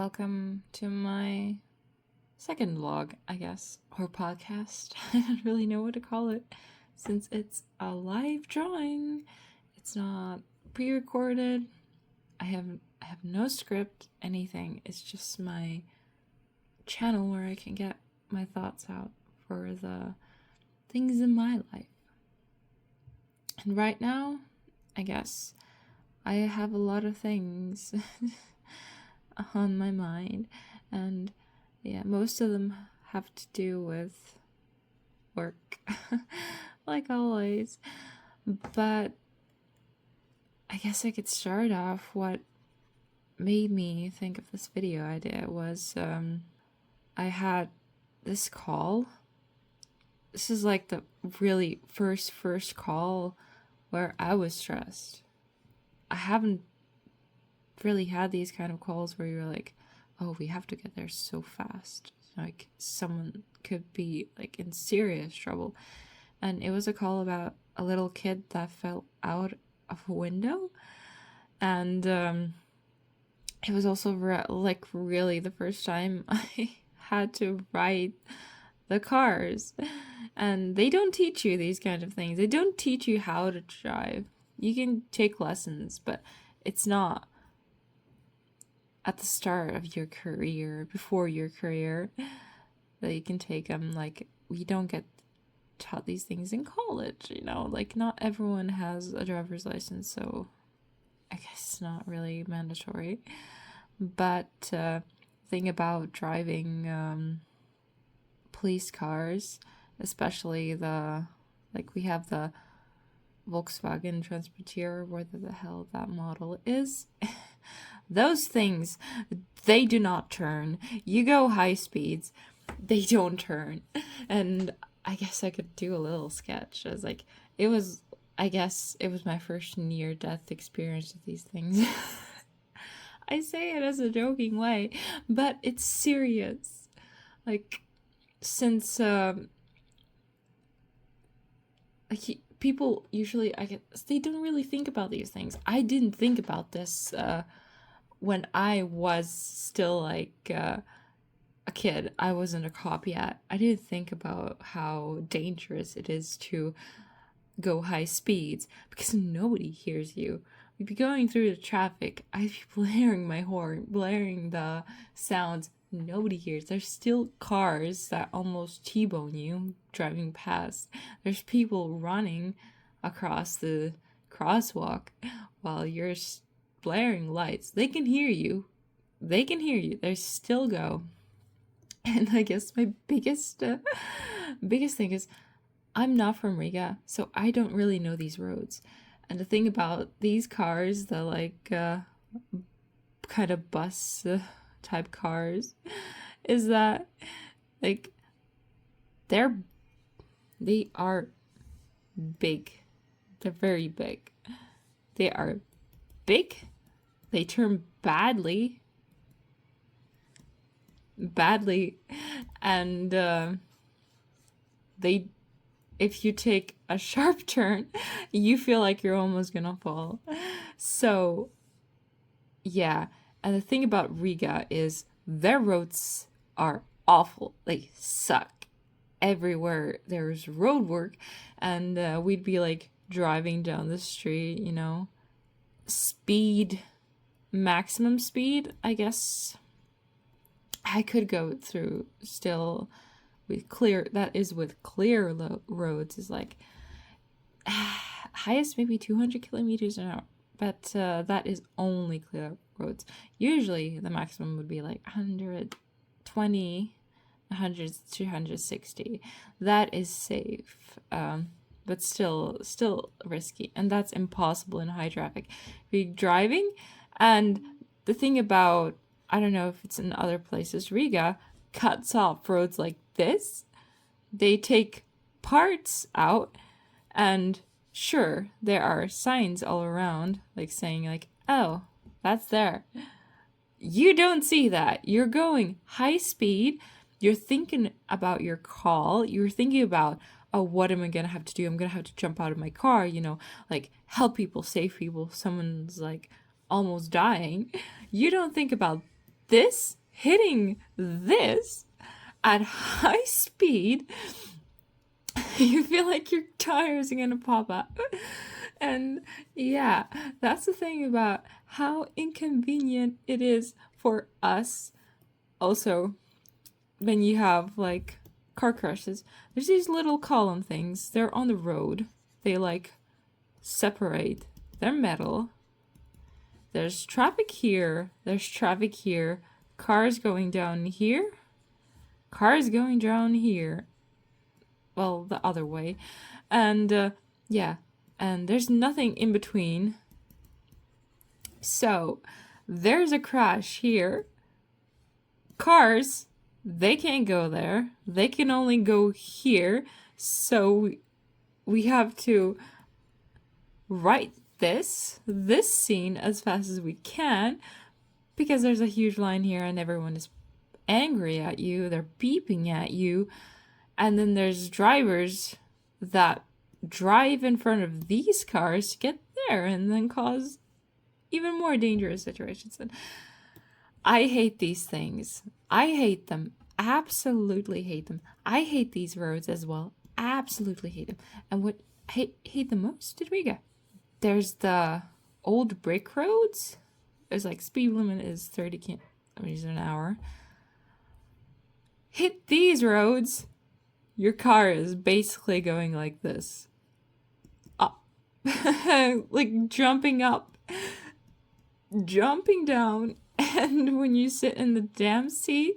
Welcome to my second vlog, I guess, or podcast. I don't really know what to call it since it's a live drawing. It's not pre-recorded. I have no script, anything. It's just my channel where I can get my thoughts out for the things in my life. And right now, I guess I have a lot of things on my mind, and yeah, most of them have to do with work, like always. But I guess I could start off. What made me think of this video idea was I had this call. This is like the really first call where I was stressed. I haven't really had these kind of calls where you're like, oh, we have to get there so fast, like someone could be like in serious trouble. And it was a call about a little kid that fell out of a window, and it was also really the first time I had to ride the cars. And they don't teach you these kind of things. They don't teach you how to drive. You can take lessons, but it's not at the start of your career, before your career, that you can take them. Like, we don't get taught these things in college, you know? Like, not everyone has a driver's license, so I guess it's not really mandatory. But thing about driving police cars, especially we have the Volkswagen Transporter, whatever the hell that model is. Those things, they do not turn. You go high speeds, they don't turn. And I guess I could do a little sketch as I guess it was my first near-death experience with these things. I say it as a joking way, but it's serious. Like, since people usually, I guess, they don't really think about these things. I didn't think about this when I was still like a kid. I wasn't a cop yet. I didn't think about how dangerous it is to go high speeds because nobody hears you. We'd be going through the traffic. I'd be blaring my horn, blaring the sounds. Nobody hears. There's still cars that almost T-bone you driving past. There's people running across the crosswalk while you're blaring lights. They can hear you. They still go. And I guess my biggest thing is I'm not from Riga, so I don't really know these roads. And the thing about these cars, the kind of bus type cars, is that they are big. They're very big. They are big. They turn badly, and if you take a sharp turn, you feel like you're almost gonna fall. So yeah, and the thing about Riga is their roads are awful. They suck. Everywhere there's road work, and we'd be like driving down the street, you know, maximum speed, I guess. I could go through still with clear roads is like highest maybe 200 kilometers an hour, but that is only clear roads. Usually the maximum would be like 120, 100 to 160. That is safe, but still risky, and that's impossible in high traffic. You're driving, and the thing about, I don't know if it's in other places, Riga cuts off roads like this. They take parts out, and sure, there are signs all around, like saying like, oh, that's there. You don't see that. You're going high speed. You're thinking about your call. You're thinking about, oh, what am I going to have to do? I'm going to have to jump out of my car, you know, like help people, save people. Someone's like almost dying. You don't think about this hitting this at high speed, you feel like your tires are gonna pop out. And yeah, that's the thing about how inconvenient it is for us. Also, when you have like car crashes, there's these little column things. They're on the road. They like separate. They're metal. There's traffic here. There's traffic here. Cars going down here. Cars going down here. Well, the other way. And yeah, and there's nothing in between. So there's a crash here. Cars, they can't go there. They can only go here. So we have to write this scene as fast as we can, because there's a huge line here and everyone is angry at you. They're beeping at you. And then there's drivers that drive in front of these cars to get there and then cause even more dangerous situations. And I hate these things. I hate them. Absolutely hate them. I hate these roads as well. Absolutely hate them. And what I hate the most did we get? There's the old brick roads. There's like speed limit is 30 kilometers an hour. Hit these roads, your car is basically going like this. Up. Like jumping up, jumping down, and when you sit in the damn seat,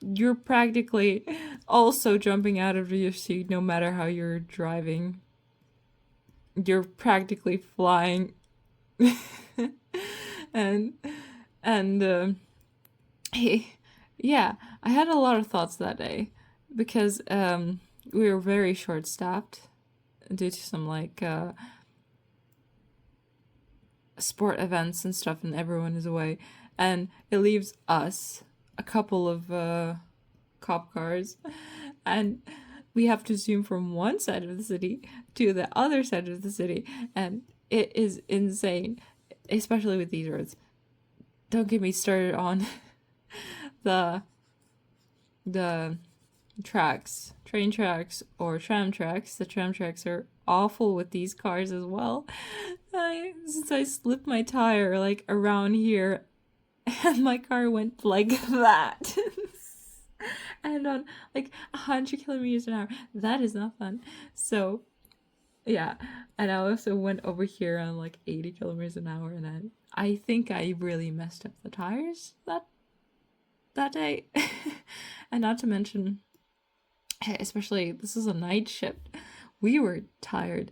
you're practically also jumping out of your seat no matter how you're driving. You're practically flying. and yeah, I had a lot of thoughts that day because we were very short-staffed due to some like sport events and stuff, and everyone is away, and it leaves us, a couple of cop cars, and we have to zoom from one side of the city to the other side of the city, and it is insane, especially with these roads. Don't get me started on the tracks, train tracks or tram tracks. The tram tracks are awful with these cars as well. Since I slipped my tire like around here, and my car went like that. And on like 100 kilometers an hour. That is not fun. So yeah, and I also went over here on like 80 kilometers an hour, and then I think I really messed up the tires that day. And not to mention, especially this is a night shift, we were tired.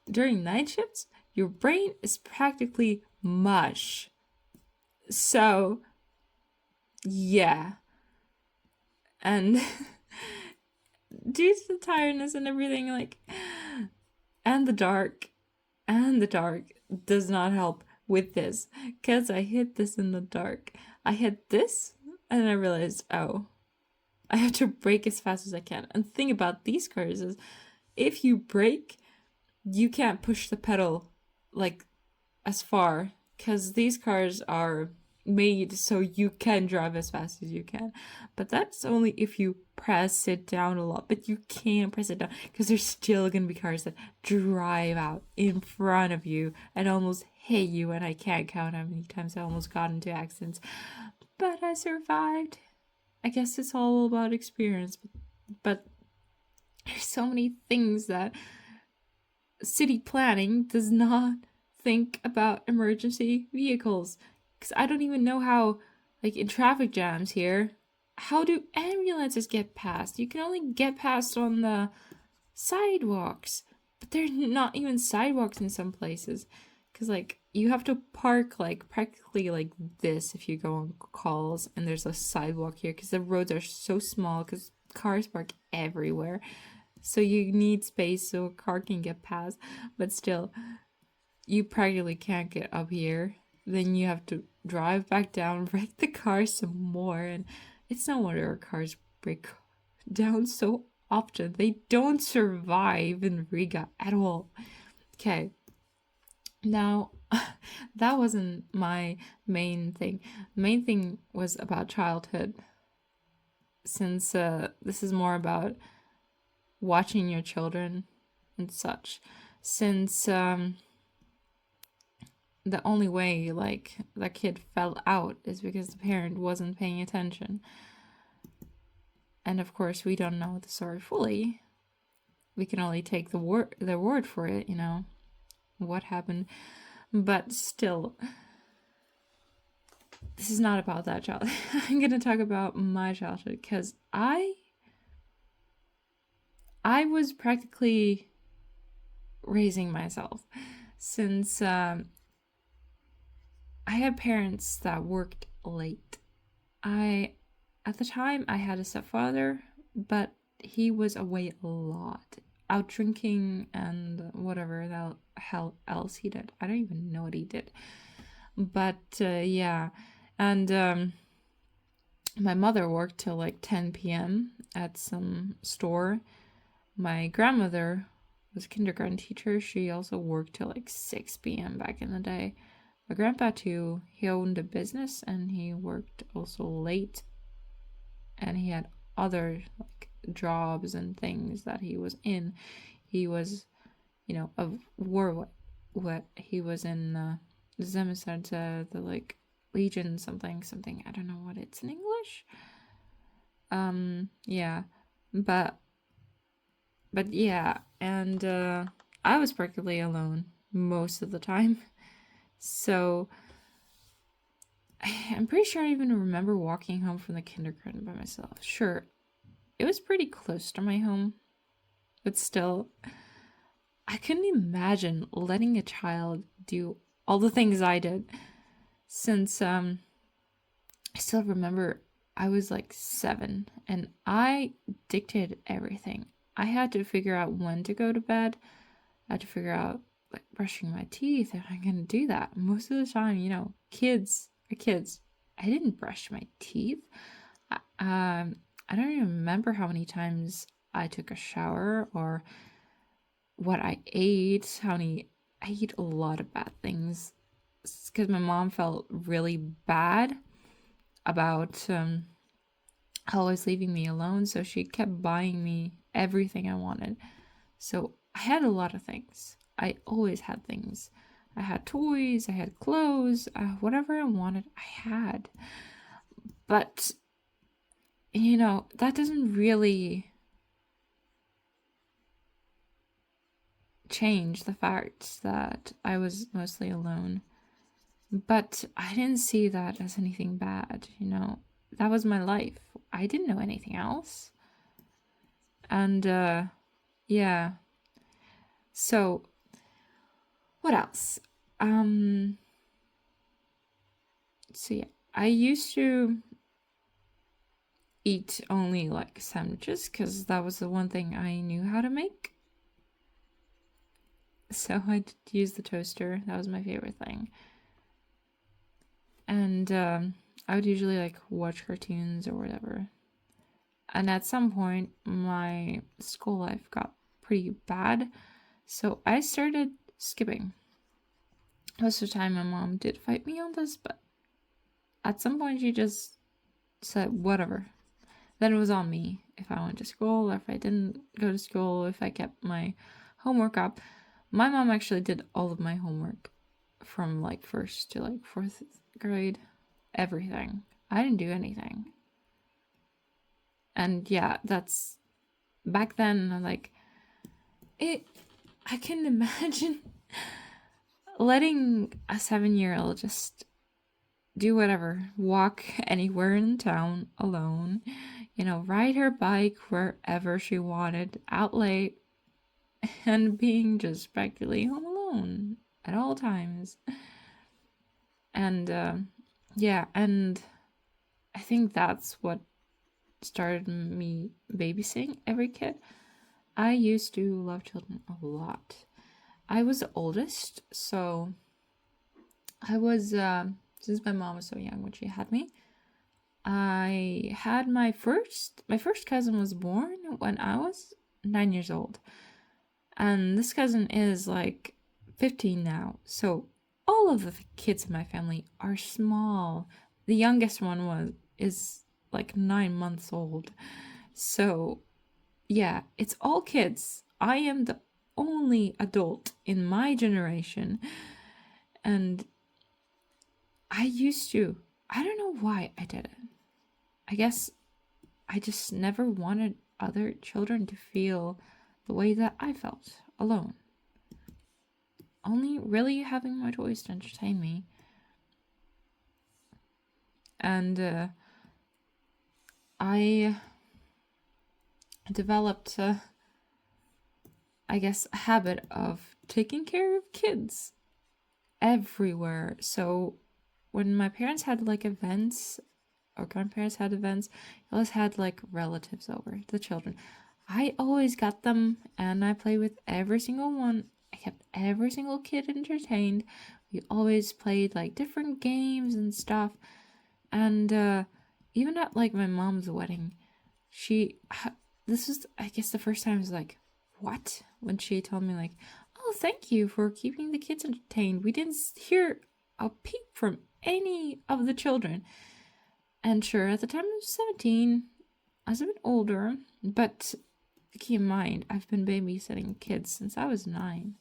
During night shifts, your brain is practically mush. So yeah, and due to the tiredness and everything, like, and the dark does not help with this, because I hit this in the dark. I hit this and I realized, oh, I have to brake as fast as I can. And the thing about these cars is, if you brake, you can't push the pedal like as far, because these cars are made so you can drive as fast as you can. But that's only if you press it down a lot. But you can't press it down, because there's still gonna be cars that drive out in front of you and almost hit you, and I can't count how many times I almost got into accidents. But I survived. I guess it's all about experience. But there's so many things that city planning does not think about emergency vehicles. Because I don't even know how, like in traffic jams here, how do ambulances get past? You can only get past on the sidewalks. But there's not even sidewalks in some places. Because, like, you have to park, like, practically like this if you go on calls. And there's a sidewalk here because the roads are so small because cars park everywhere. So you need space so a car can get past. But still, you practically can't get up here. Then you have to drive back down, break the car some more. And it's no wonder our cars break down so often. They don't survive in Riga at all. Okay. Now, that wasn't my main thing. The main thing was about childhood, since this is more about watching your children and such. Since the only way like the kid fell out is because the parent wasn't paying attention. And of course, we don't know the story fully. We can only take their word for it, what happened. But still, this is not about that child. I'm gonna talk about my childhood, because I was practically raising myself, since I had parents that worked late. At the time, I had a stepfather, but he was away a lot, out drinking and whatever the hell else he did. I don't even know what he did. But yeah, and my mother worked till like 10 p.m. at some store. My grandmother was a kindergarten teacher. She also worked till like 6 p.m. back in the day. My grandpa too, he owned a business and he worked also late. And he had other like jobs and things that he was in. He was, of war. What he was in the Zemistad, the like Legion something. I don't know what it's in English. Yeah, but yeah, and I was practically alone most of the time. So I'm pretty sure I even remember walking home from the kindergarten by myself. Sure, it was pretty close to my home, but still, I couldn't imagine letting a child do all the things I did. Since I still remember I was like 7 and I dictated everything. I had to figure out when to go to bed. I had to figure out like brushing my teeth, and I'm gonna do that most of the time. Kids are kids. I didn't brush my teeth. I don't even remember how many times I took a shower or what I ate. I ate a lot of bad things, because my mom felt really bad about always leaving me alone, so she kept buying me everything I wanted. So I had a lot of things. I always had things. I had toys, I had clothes, whatever I wanted, I had. But, that doesn't really change the fact that I was mostly alone. But I didn't see that as anything bad, That was my life. I didn't know anything else. And, yeah. So, what else? So yeah, I used to eat only like sandwiches, because that was the one thing I knew how to make. So I'd use the toaster. That was my favorite thing. And I would usually like watch cartoons or whatever. And at some point, my school life got pretty bad, so I started skipping. Most of the time, my mom did fight me on this, but at some point, she just said, whatever. Then it was on me if I went to school or if I didn't go to school, if I kept my homework up. My mom actually did all of my homework from like 1st to like 4th grade. Everything. I didn't do anything. And yeah, that's back then, like, I can imagine letting a 7-year-old just do whatever, walk anywhere in town alone, ride her bike wherever she wanted, out late, and being just practically home alone at all times. And yeah, and I think that's what started me babysitting every kid. I used to love children a lot. I was the oldest, so I was, since my mom was so young when she had me, I had my first cousin was born when I was 9 years old. And this cousin is like 15 now. So all of the kids in my family are small. The youngest one is like 9 months old. So, yeah, it's all kids. I am the only adult in my generation. And I don't know why I did it. I guess I just never wanted other children to feel the way that I felt alone. Only really having my toys to entertain me. And I developed, I guess, a habit of taking care of kids everywhere. So when my parents had like events or grandparents had events, they always had like relatives over, the children. I always got them and I played with every single one. I kept every single kid entertained. We always played like different games and stuff. And even at like my mom's wedding, this was, I guess, the first time I was like, what? When she told me like, oh, thank you for keeping the kids entertained. We didn't hear a peep from any of the children. And sure, at the time I was 17, I was a bit older, but keep in mind, I've been babysitting kids since I was 9.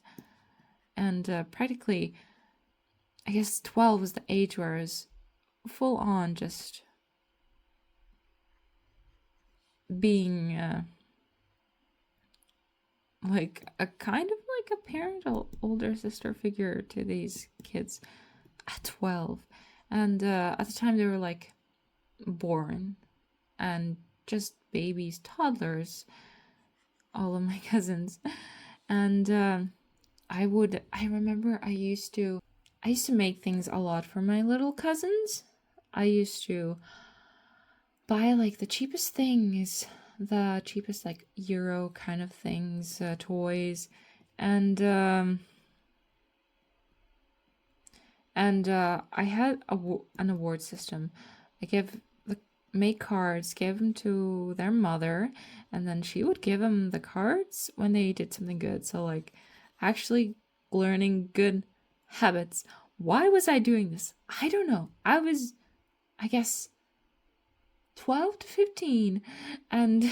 And practically, I guess 12 was the age where I was full on just being like a kind of like a parental older sister figure to these kids at 12. And at the time they were like born and just babies, toddlers, all of my cousins. And I remember I used to make things a lot for my little cousins. I used to buy like the cheapest things, the cheapest like euro kind of things, toys, and I had an award system. I make cards, gave them to their mother, and then she would give them the cards when they did something good. So like actually learning good habits. Why was I doing this? I don't know. I was, I guess, 12 to 15, and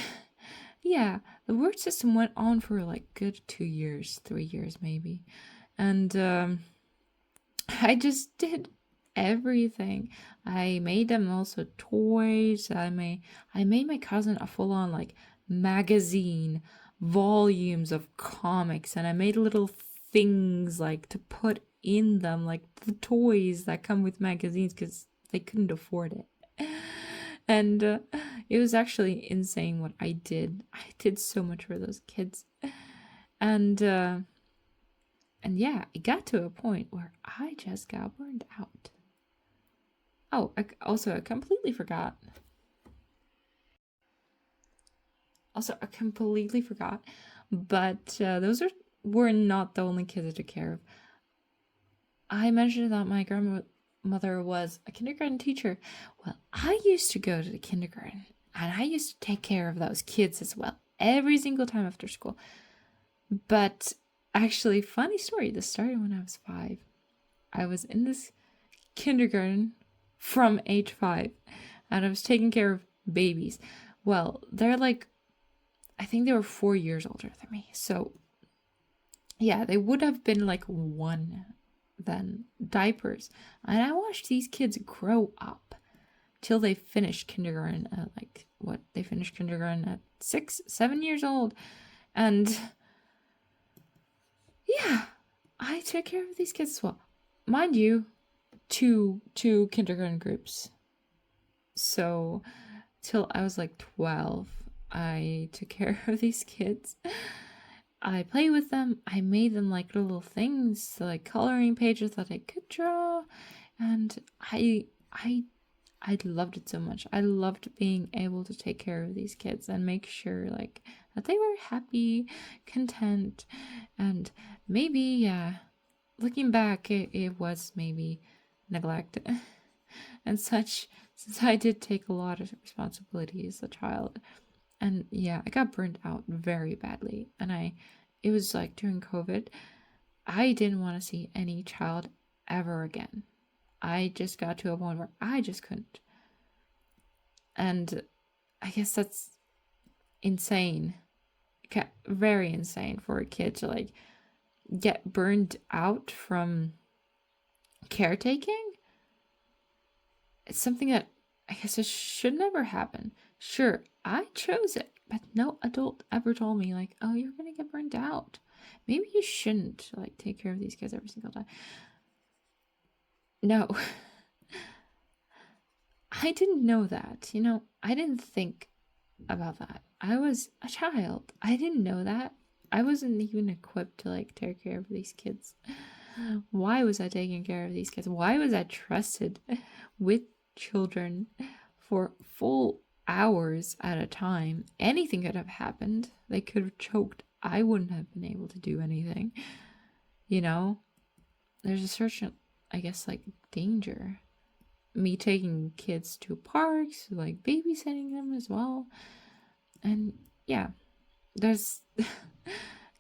yeah, the word system went on for like good 2 years, 3 years maybe. And I just did everything. I made them also toys. I made my cousin a full-on like magazine, volumes of comics, and I made little things like to put in them, like the toys that come with magazines, because they couldn't afford it. And it was actually insane what I did. I did so much for those kids. And yeah, it got to a point where I just got burned out. Oh, I completely forgot. But those were not the only kids I took care of. I mentioned that my grandmother was a kindergarten teacher. Well, I used to go to the kindergarten, and I used to take care of those kids as well, every single time after school. But actually, funny story, this started when I was 5. I was in this kindergarten from age 5, and I was taking care of babies. Well, they're like, I think they were 4 years older than me. So yeah, they would have been like 1 then, diapers. And I watched these kids grow up till they finished kindergarten at they finished kindergarten at 6, 7 years old. And yeah, I took care of these kids as well. Mind you, two kindergarten groups. So till I was like 12, I took care of these kids. I played with them. I made them like little things, like coloring pages that I could draw, and I loved it so much. I loved being able to take care of these kids and make sure like that they were happy, content, and maybe, yeah, looking back, it was maybe neglect and such, since I did take a lot of responsibility as a child. And yeah, I got burnt out very badly. And it was like during COVID, I didn't want to see any child ever again. I just got to a point where I just couldn't. And I guess that's insane. Very insane for a kid to like get burned out from caretaking. It's something that I guess it should never happen. Sure, I chose it, but no adult ever told me like, oh, you're gonna get burned out. Maybe you shouldn't like take care of these kids every single time. No. I didn't know that. I didn't think about that. I was a child. I didn't know that. I wasn't even equipped to like take care of these kids. Why was I taking care of these kids? Why was I trusted with children for full hours at a time? Anything could have happened. They could have choked. I wouldn't have been able to do anything. There's a certain, I guess, like danger. Me taking kids to parks, like babysitting them as well. And yeah, there's I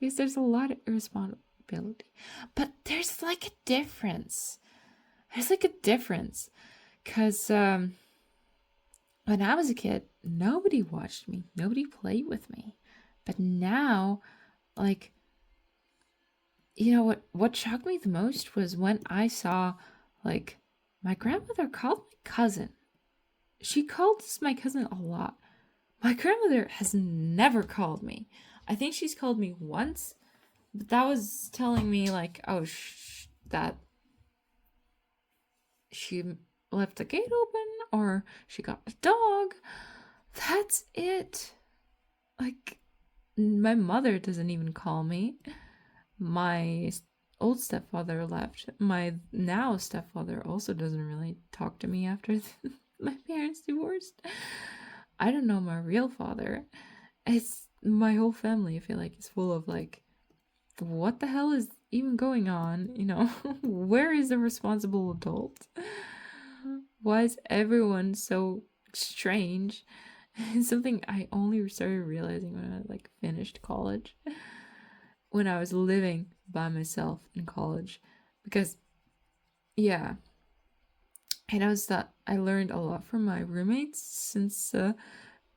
guess there's a lot of irresponsibility. But there's like a difference. Because when I was a kid, nobody watched me. Nobody played with me. But now, like, what shocked me the most was when I saw, like, my grandmother called my cousin. She calls my cousin a lot. My grandmother has never called me. I think she's called me once, but that was telling me like, oh, that she left the gate open or she got a dog. That's it. Like, my mother doesn't even call me. My old stepfather left. My now stepfather also doesn't really talk to me after my parents divorced. I don't know my real father. It's my whole family, I feel like, is full of like, what the hell is even going on? Where is the responsible adult? Why is everyone so strange? It's something I only started realizing when I like finished college. When I was living by myself in college. Because, yeah, I noticed that I learned a lot from my roommates since I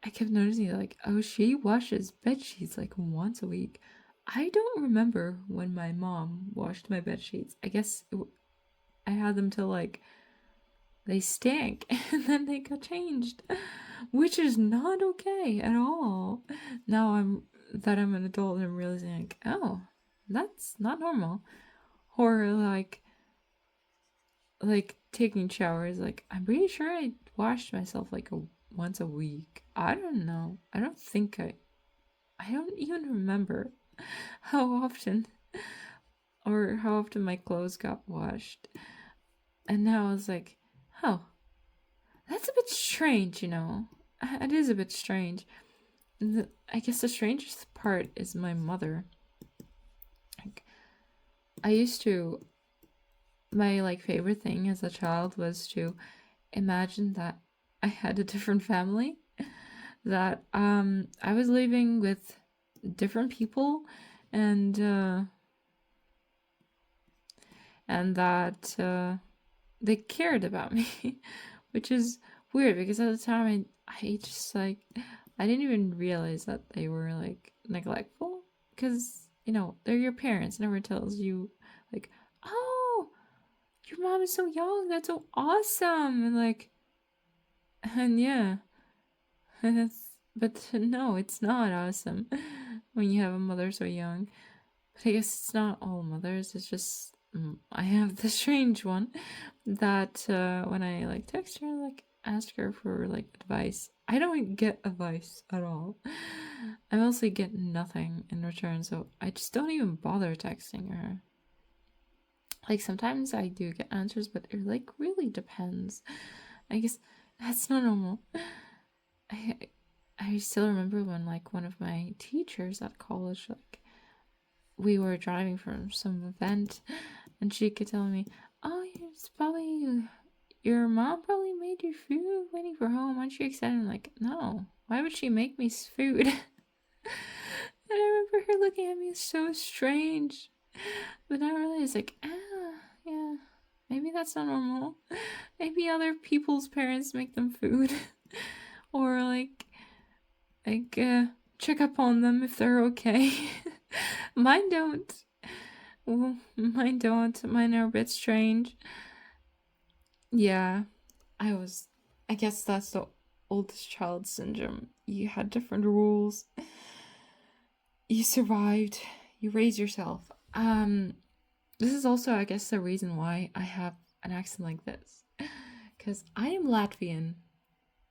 kept noticing like, oh, she washes bed sheets like once a week. I don't remember when my mom washed my bed sheets. I guess I had them till like they stank and then they got changed, which is not okay at all. Now I'm an adult and I'm realizing like, oh, that's not normal. Or like taking showers, like I'm pretty sure I washed myself like once a week. I don't know. I don't even remember how often my clothes got washed. And now I was like, oh, that's a bit strange, It is a bit strange. And I guess the strangest part is my mother. Like, my like favorite thing as a child was to imagine that I had a different family, that I was living with different people, and that they cared about me, which is weird because at the time I just like I didn't even realize that they were like neglectful, because they're your parents. Never tells you like, oh, your mom is so young, that's so awesome, and yeah, but no, it's not awesome when you have a mother so young. But I guess it's not all mothers. It's just I have the strange one that when I like text her, like ask her for like advice, I don't get advice at all. I mostly get nothing in return, so I just don't even bother texting her. Like sometimes I do get answers, but it like really depends. I guess that's not normal. I still remember when like one of my teachers at college, like we were driving from some event and she could tell me, oh, it's probably your mom probably made you food waiting for home. Aren't you excited? I'm like, no, why would she make me food? And I remember her looking at me so strange. But I realized like, yeah, Maybe that's not normal. Maybe other people's parents make them food. Or check up on them if they're okay. Mine don't. Well, mine don't. Mine are a bit strange. Yeah, I guess that's the oldest child syndrome. You had different rules. You survived. You raised yourself. This is also, I guess, the reason why I have an accent like this. Because I am Latvian.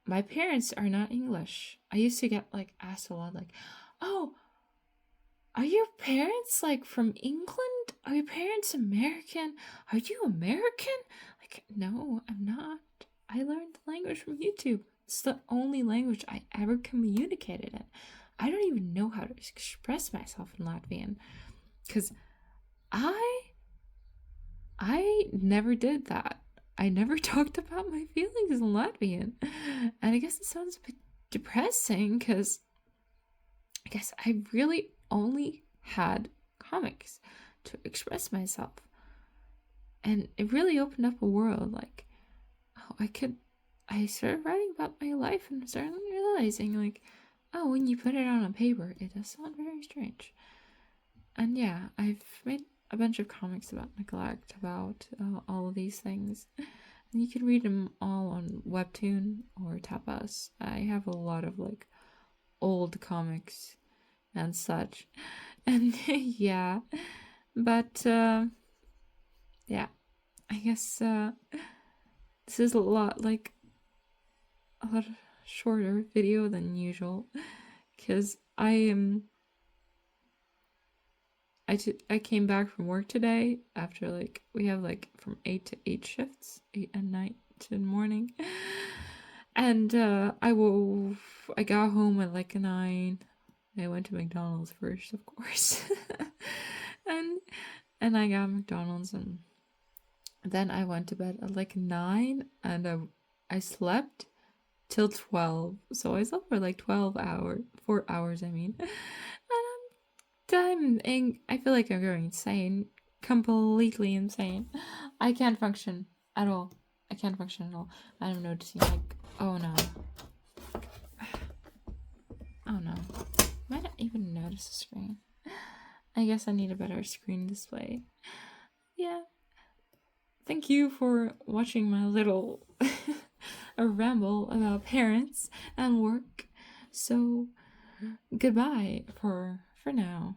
My parents are not English. I used to get asked a lot, oh, are your parents from England? Are your parents American? Are you American? No, I'm not. I learned the language from YouTube. It's the only language I ever communicated in. I don't even know how to express myself in Latvian. Because I never did that. I never talked about my feelings in Latvian. And I guess it sounds a bit depressing because I guess I really only had comics to express myself. And it really opened up a world. I started writing about my life and started realizing, when you put it on paper, it does sound very strange. And yeah, I've made a bunch of comics about neglect, about all of these things. And you can read them all on Webtoon or Tapas. I have a lot of old comics and such. And yeah, but yeah, I guess this is a lot shorter video than usual because I came back from work today after we have from 8 to 8 shifts, 8 at night to morning, and I got home at 9. I went to McDonald's first, of course, and I got McDonald's, and then I went to bed at 9, and I slept till 12. So I slept for 12 hours, 4 hours, I mean. And I feel like I'm going insane. Completely insane. I can't function at all. I'm noticing oh no. Oh no. Might not even notice the screen. I guess I need a better screen display. Yeah. Thank you for watching my little a ramble about parents and work. So goodbye for now.